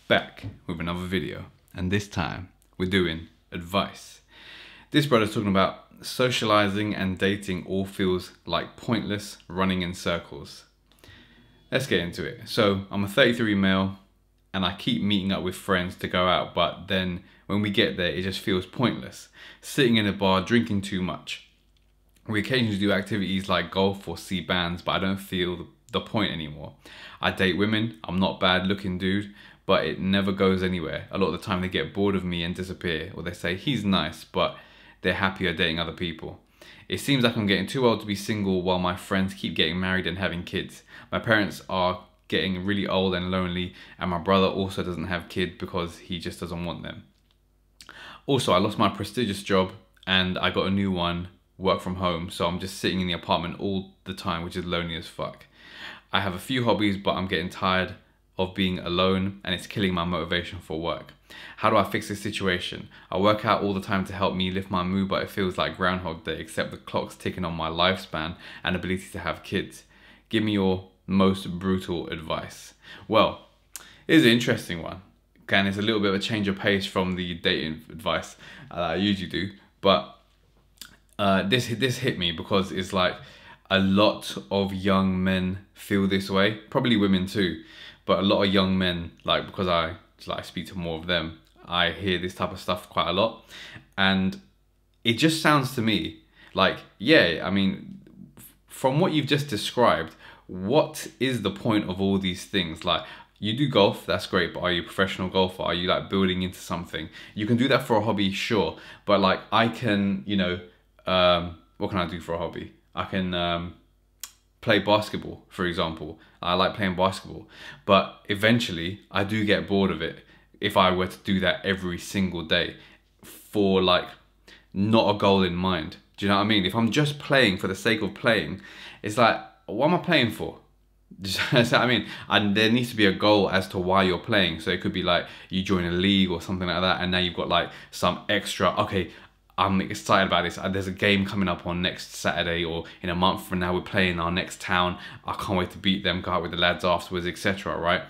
back with another video, and this time we're doing advice. This brother's talking about socializing and dating all feels like pointless, running in circles. Let's get into it. So I'm a 33 male and I keep meeting up with friends to go out, but then when we get there it just feels pointless. Sitting in a bar, drinking too much. We occasionally do activities like golf or see bands, but I don't feel the point anymore. I date women, I'm not a bad looking dude, but it never goes anywhere. A lot of the time they get bored of me and disappear, or they say he's nice, but they're happier dating other people. It seems like I'm getting too old to be single while my friends keep getting married and having kids. My parents are getting really old and lonely, and my brother also doesn't have kids because he just doesn't want them. Also, I lost my prestigious job and I got a new one, work from home, so I'm just sitting in the apartment all the time, which is lonely as fuck. I have a few hobbies, but I'm getting tired of being alone and it's killing my motivation for work. How do I fix this situation? I work out all the time to help me lift my mood, but it feels like Groundhog Day, except the clock's ticking on my lifespan and ability to have kids. Give me your most brutal advice. Well, here's an interesting one. And it's a little bit of a change of pace from the dating advice I usually do, but this hit me because it's like a lot of young men feel this way, probably women too, but a lot of young men, like, because I speak to more of them, I hear this type of stuff quite a lot, and it just sounds to me like, yeah, I mean, from what you've just described, what is the point of all these things? Like, you do golf, that's great, but are you a professional golfer? Are you like building into something? You can do that for a hobby, sure, but like I can, you know, what can I do for a hobby? I can play basketball, for example. I like playing basketball, but eventually I do get bored of it if I were to do that every single day for like not a goal in mind. Do you know what I mean? If I'm just playing for the sake of playing, it's like, what am I playing for? Do you know what I mean? And there needs to be a goal as to why you're playing. So it could be like you join a league or something like that, and now you've got like some extra, okay, I'm excited about this. There's a game coming up on next Saturday, or in a month from now we're playing our next town. I can't wait to beat them, go out with the lads afterwards, etc. Right?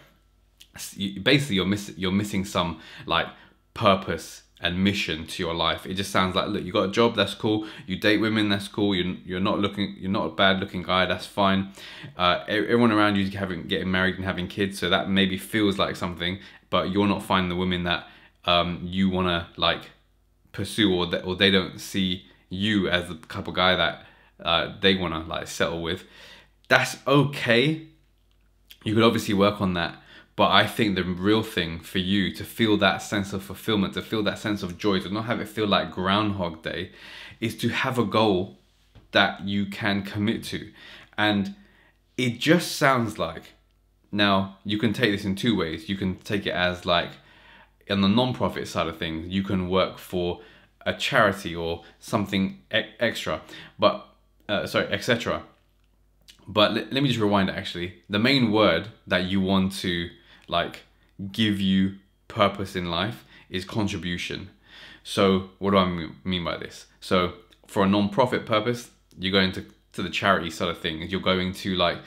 Basically, you're missing some like purpose and mission to your life. It just sounds like, look, you got a job, that's cool. You date women, that's cool. You're not a bad looking guy, that's fine. Everyone around you getting married and having kids, so that maybe feels like something, but you're not finding the women that you wanna like pursue, or they don't see you as the type of guy that they want to like settle with. That's okay. You could obviously work on that, but I think the real thing for you to feel that sense of fulfillment, to feel that sense of joy, to not have it feel like Groundhog Day, is to have a goal that you can commit to. And it just sounds like, now you can take this in two ways. You can take it as like, on the non-profit side of things, you can work for a charity or something extra, but etc. But let me just rewind it. Actually, the main word that you want to like give you purpose in life is contribution. So what do I mean by this? So for a non-profit purpose, you're going to the charity side of things. You're going to like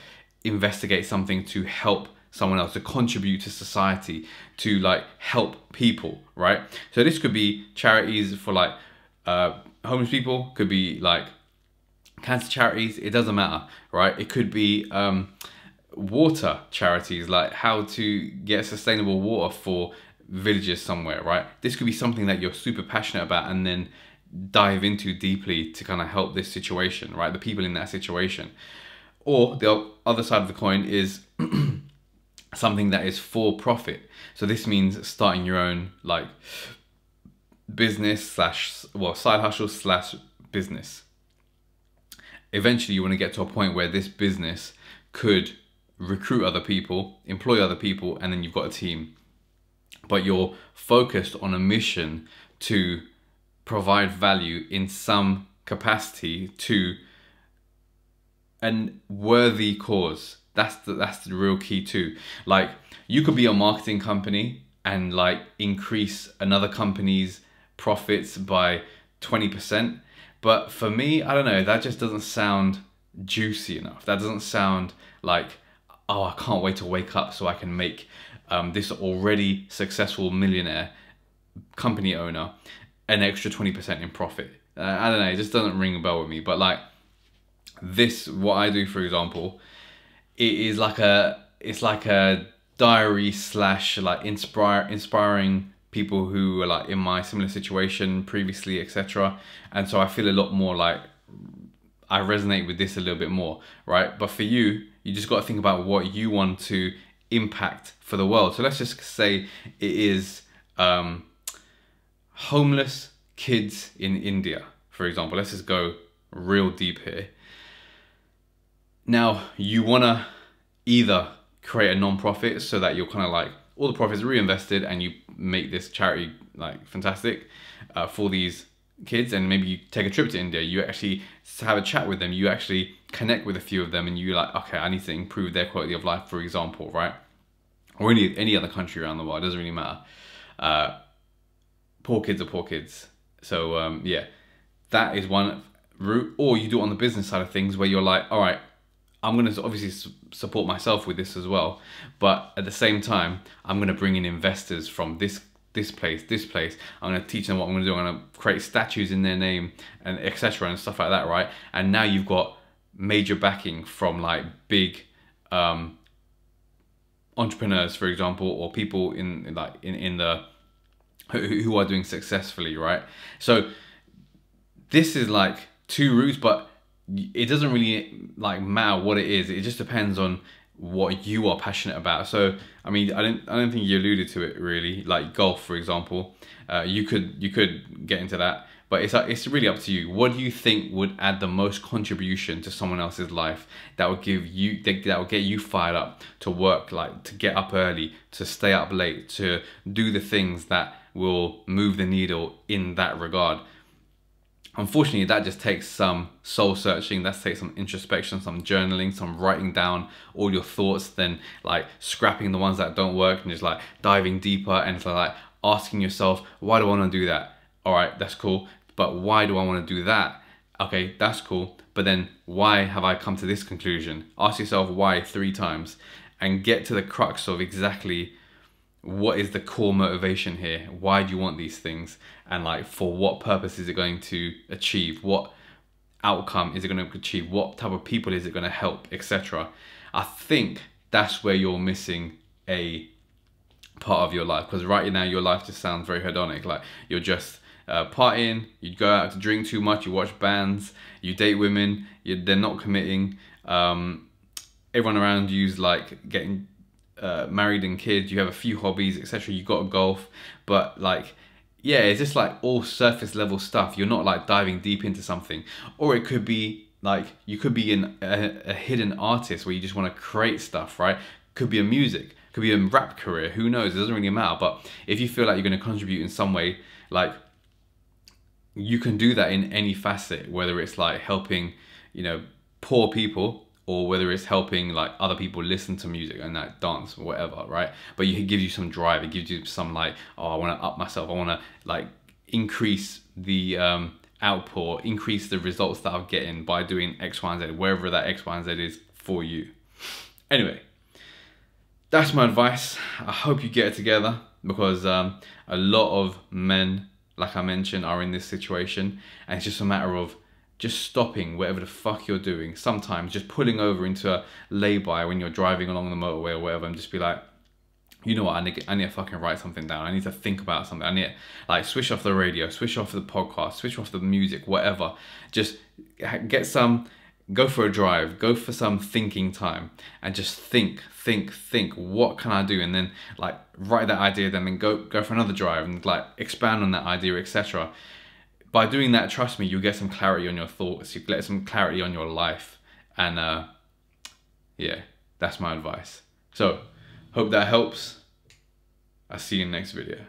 investigate something to help someone else, to contribute to society, to like help people, right? So this could be charities for like homeless people, could be like cancer charities, it doesn't matter, right? It could be water charities, like how to get sustainable water for villages somewhere, right? This could be something that you're super passionate about and then dive into deeply to kind of help this situation, right? The people in that situation. Or the other side of the coin is something that is for profit. So this means starting your own like business side hustle / business. Eventually you want to get to a point where this business could recruit other people, employ other people, and then you've got a team. But you're focused on a mission to provide value in some capacity to a worthy cause. That's the real key too. Like, you could be a marketing company and like increase another company's profits by 20%. But for me, I don't know, that just doesn't sound juicy enough. That doesn't sound like, oh, I can't wait to wake up so I can make this already successful millionaire company owner an extra 20% in profit. I don't know, it just doesn't ring a bell with me. But like this, what I do, for example, it is like it's like a diary slash like inspiring people who are like in my similar situation previously, etc. And so I feel a lot more like I resonate with this a little bit more, right? But for you, you just got to think about what you want to impact for the world. So let's just say it is homeless kids in India, for example. Let's just go real deep here. Now, you want to either create a non-profit so that you're kind of like all the profits are reinvested and you make this charity like fantastic for these kids, and maybe you take a trip to India, you actually have a chat with them, you actually connect with a few of them, and you're like, okay, I need to improve their quality of life, for example, right? Or any other country around the world, it doesn't really matter. Poor kids are poor kids. So yeah, that is one route. Or you do it on the business side of things where you're like, all right, I'm going to obviously support myself with this as well, but at the same time, I'm going to bring in investors from this place. I'm going to teach them what I'm going to do. I'm going to create statues in their name and etc. and stuff like that, right? And now you've got major backing from like big entrepreneurs, for example, or people in the who are doing successfully, right? So this is like two routes, but it doesn't really like matter what it is. It just depends on what you are passionate about. So I mean, I don't think you alluded to it really. Like golf, for example, you could get into that, but it's really up to you. What do you think would add the most contribution to someone else's life that would give you that will get you fired up to work, like to get up early, to stay up late, to do the things that will move the needle in that regard? Unfortunately, that just takes some soul searching, that takes some introspection, some journaling, some writing down all your thoughts, then like scrapping the ones that don't work and just like diving deeper and like asking yourself, why do I want to do that? All right, that's cool. But why do I want to do that? Okay, that's cool. But then why have I come to this conclusion? Ask yourself why 3 times and get to the crux of exactly what is the core motivation here. Why do you want these things? And like, for what purpose is it going to achieve? What outcome is it going to achieve? What type of people is it going to help, etc. I think that's where you're missing a part of your life, because right now your life just sounds very hedonic. Like you're just partying, you go out to drink too much, you watch bands, you date women, they're not committing. Everyone around you's like getting married and kids, you have a few hobbies, etc. You got a golf, but like, yeah, it's just like all surface level stuff. You're not like diving deep into something. Or it could be like, you could be in a hidden artist where you just want to create stuff, right? Could be a music, could be a rap career, who knows? It doesn't really matter. But if you feel like you're going to contribute in some way, like you can do that in any facet, whether it's like helping, you know, poor people, or whether it's helping like other people listen to music and like dance or whatever, right? But it gives you some drive, it gives you some like, oh, I want to up myself, I want to like increase the output, increase the results that I'm getting by doing X, Y, and Z, wherever that X, Y, and Z is for you. Anyway, that's my advice. I hope you get it together, because a lot of men, like I mentioned, are in this situation, and it's just a matter of just stopping whatever the fuck you're doing. Sometimes just pulling over into a lay-by when you're driving along the motorway or whatever, and just be like, you know what, I need to fucking write something down. I need to think about something. I need to like switch off the radio, switch off the podcast, switch off the music, whatever. Just get some, go for a drive, go for some thinking time, and just think, what can I do? And then like write that idea, then go for another drive and like expand on that idea, etc. By doing that, trust me, you'll get some clarity on your thoughts, you get some clarity on your life. And yeah, that's my advice. So, hope that helps. I'll see you in the next video.